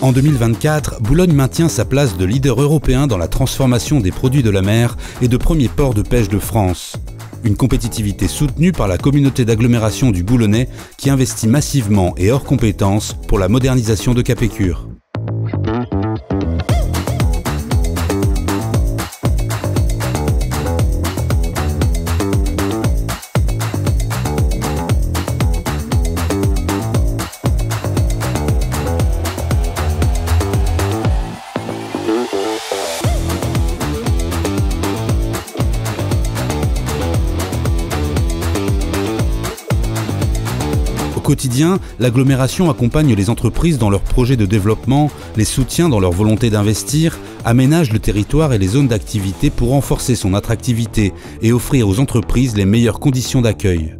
En 2024, Boulogne maintient sa place de leader européen dans la transformation des produits de la mer et de premier port de pêche de France. Une compétitivité soutenue par la communauté d'agglomération du Boulonnais qui investit massivement et hors compétences pour la modernisation de Capécure. Au quotidien, l'agglomération accompagne les entreprises dans leurs projets de développement, les soutient dans leur volonté d'investir, aménage le territoire et les zones d'activité pour renforcer son attractivité et offrir aux entreprises les meilleures conditions d'accueil.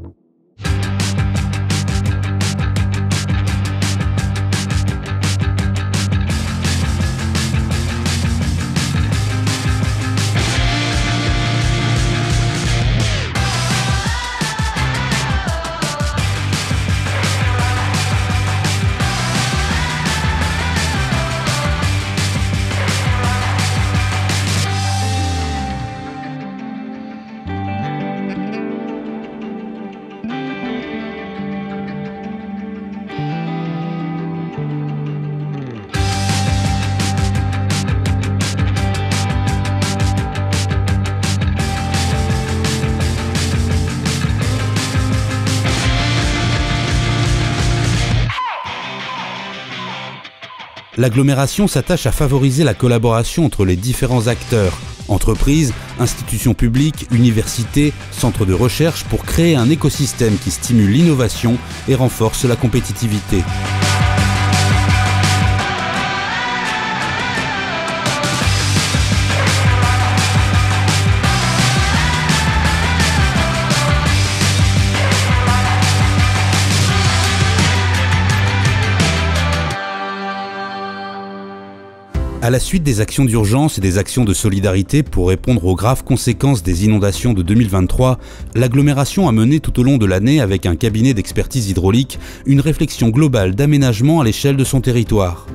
L'agglomération s'attache à favoriser la collaboration entre les différents acteurs, entreprises, institutions publiques, universités, centres de recherche pour créer un écosystème qui stimule l'innovation et renforce la compétitivité. À la suite des actions d'urgence et des actions de solidarité pour répondre aux graves conséquences des inondations de 2023, l'agglomération a mené tout au long de l'année avec un cabinet d'expertise hydraulique une réflexion globale d'aménagement à l'échelle de son territoire.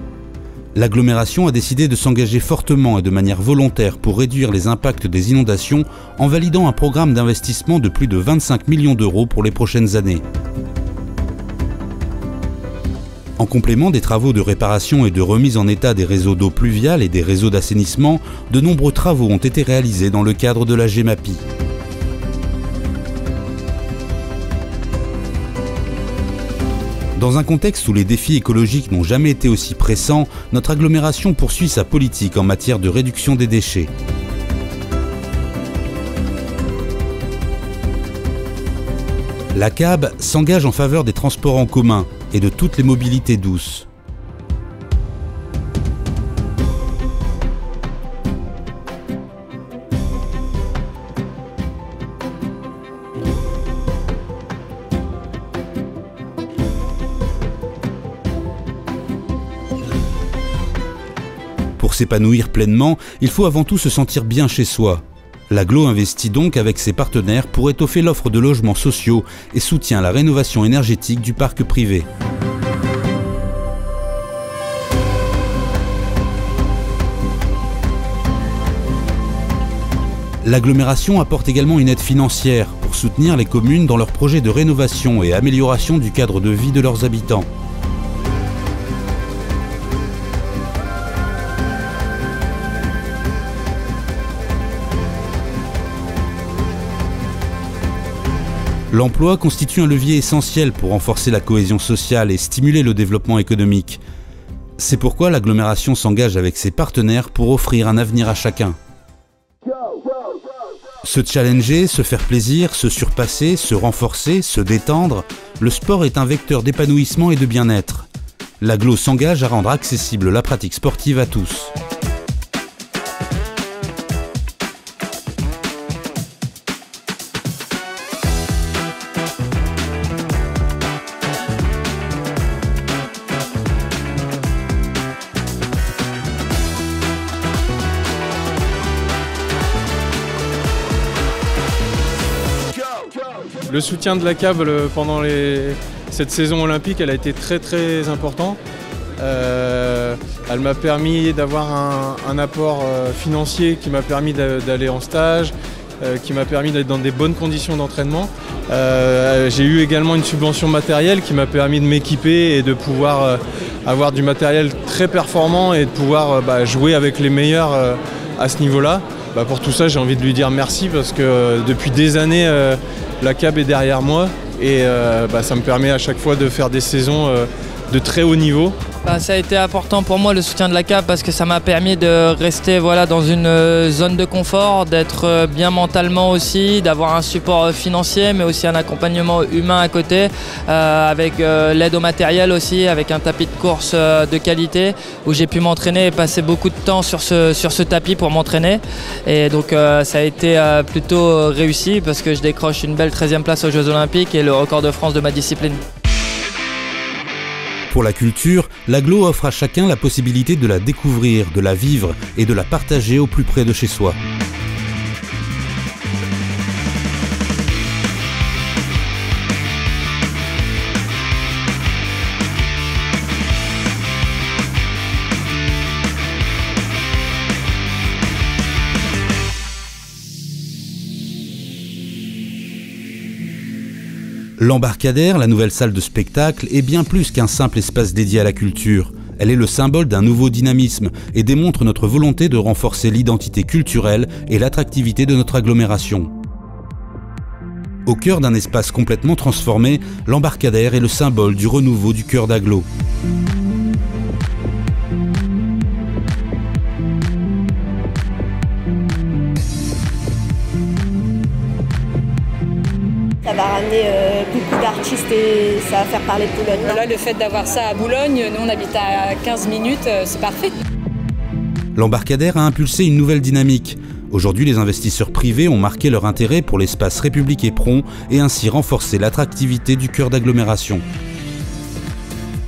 L'agglomération a décidé de s'engager fortement et de manière volontaire pour réduire les impacts des inondations en validant un programme d'investissement de plus de 25 millions d'euros pour les prochaines années. En complément des travaux de réparation et de remise en état des réseaux d'eau pluviale et des réseaux d'assainissement, de nombreux travaux ont été réalisés dans le cadre de la GEMAPI. Dans un contexte où les défis écologiques n'ont jamais été aussi pressants, notre agglomération poursuit sa politique en matière de réduction des déchets. La CAB s'engage en faveur des transports en commun et de toutes les mobilités douces. Pour s'épanouir pleinement, il faut avant tout se sentir bien chez soi. L'agglo investit donc avec ses partenaires pour étoffer l'offre de logements sociaux et soutient la rénovation énergétique du parc privé. L'agglomération apporte également une aide financière pour soutenir les communes dans leurs projets de rénovation et amélioration du cadre de vie de leurs habitants. L'emploi constitue un levier essentiel pour renforcer la cohésion sociale et stimuler le développement économique. C'est pourquoi l'agglomération s'engage avec ses partenaires pour offrir un avenir à chacun. Se challenger, se faire plaisir, se surpasser, se renforcer, se détendre, le sport est un vecteur d'épanouissement et de bien-être. L'agglo s'engage à rendre accessible la pratique sportive à tous. Le soutien de la CAB pendant cette saison olympique, elle a été très important. Elle m'a permis d'avoir un apport financier qui m'a permis d'aller en stage, qui m'a permis d'être dans des bonnes conditions d'entraînement. J'ai eu également une subvention matérielle qui m'a permis de m'équiper et de pouvoir avoir du matériel très performant et de pouvoir jouer avec les meilleurs à ce niveau-là. Pour tout ça, j'ai envie de lui dire merci parce que depuis des années, la CAB est derrière moi et ça me permet à chaque fois de faire des saisons de très haut niveau. Ça a été important pour moi le soutien de la CAB parce que ça m'a permis de rester dans une zone de confort, d'être bien mentalement aussi, d'avoir un support financier mais aussi un accompagnement humain à côté avec l'aide au matériel aussi, avec un tapis de course de qualité où j'ai pu m'entraîner et passer beaucoup de temps sur ce tapis pour m'entraîner et donc ça a été plutôt réussi parce que je décroche une belle 13e place aux Jeux Olympiques et le record de France de ma discipline. Pour la culture, l'agglo offre à chacun la possibilité de la découvrir, de la vivre et de la partager au plus près de chez soi. L'Embarcadère, la nouvelle salle de spectacle, est bien plus qu'un simple espace dédié à la culture. Elle est le symbole d'un nouveau dynamisme et démontre notre volonté de renforcer l'identité culturelle et l'attractivité de notre agglomération. Au cœur d'un espace complètement transformé, l'Embarcadère est le symbole du renouveau du cœur d'agglo. Ça va ramener beaucoup d'artistes et ça va faire parler de Boulogne. Là, le fait d'avoir ça à Boulogne, nous on habite à 15 minutes, c'est parfait. L'Embarcadère a impulsé une nouvelle dynamique. Aujourd'hui, les investisseurs privés ont marqué leur intérêt pour l'espace République Éperon et ainsi renforcé l'attractivité du cœur d'agglomération.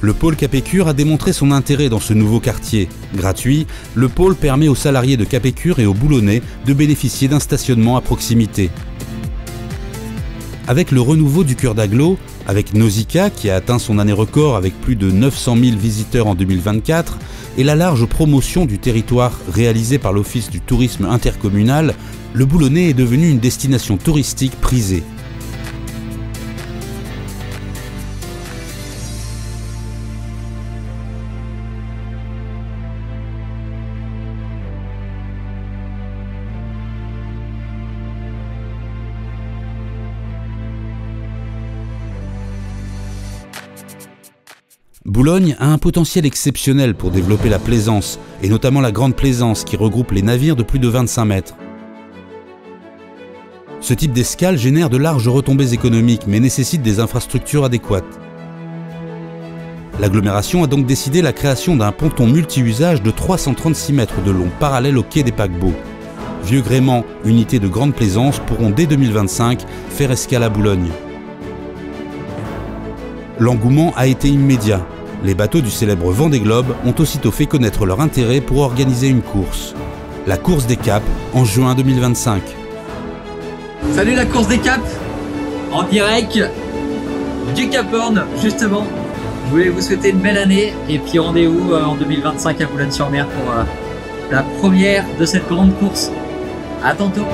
Le pôle Capécure a démontré son intérêt dans ce nouveau quartier. Gratuit, le pôle permet aux salariés de Capécure et aux Boulonnais de bénéficier d'un stationnement à proximité. Avec le renouveau du cœur d'agglo, avec Nausicaa qui a atteint son année record avec plus de 900 000 visiteurs en 2024 et la large promotion du territoire réalisée par l'Office du tourisme intercommunal, le Boulonnais est devenu une destination touristique prisée. Boulogne a un potentiel exceptionnel pour développer la plaisance, et notamment la Grande Plaisance qui regroupe les navires de plus de 25 mètres. Ce type d'escale génère de larges retombées économiques mais nécessite des infrastructures adéquates. L'agglomération a donc décidé la création d'un ponton multi-usage de 336 mètres de long parallèle au quai des paquebots. Vieux Gréement, unité de Grande Plaisance, pourront dès 2025 faire escale à Boulogne. L'engouement a été immédiat. Les bateaux du célèbre Vendée Globe ont aussitôt fait connaître leur intérêt pour organiser une course. La course des Caps en juin 2025. Salut la course des Caps, en direct du Cap Horn justement. Je voulais vous souhaiter une belle année et puis rendez-vous en 2025 à Boulogne-sur-Mer pour la première de cette grande course. À tantôt.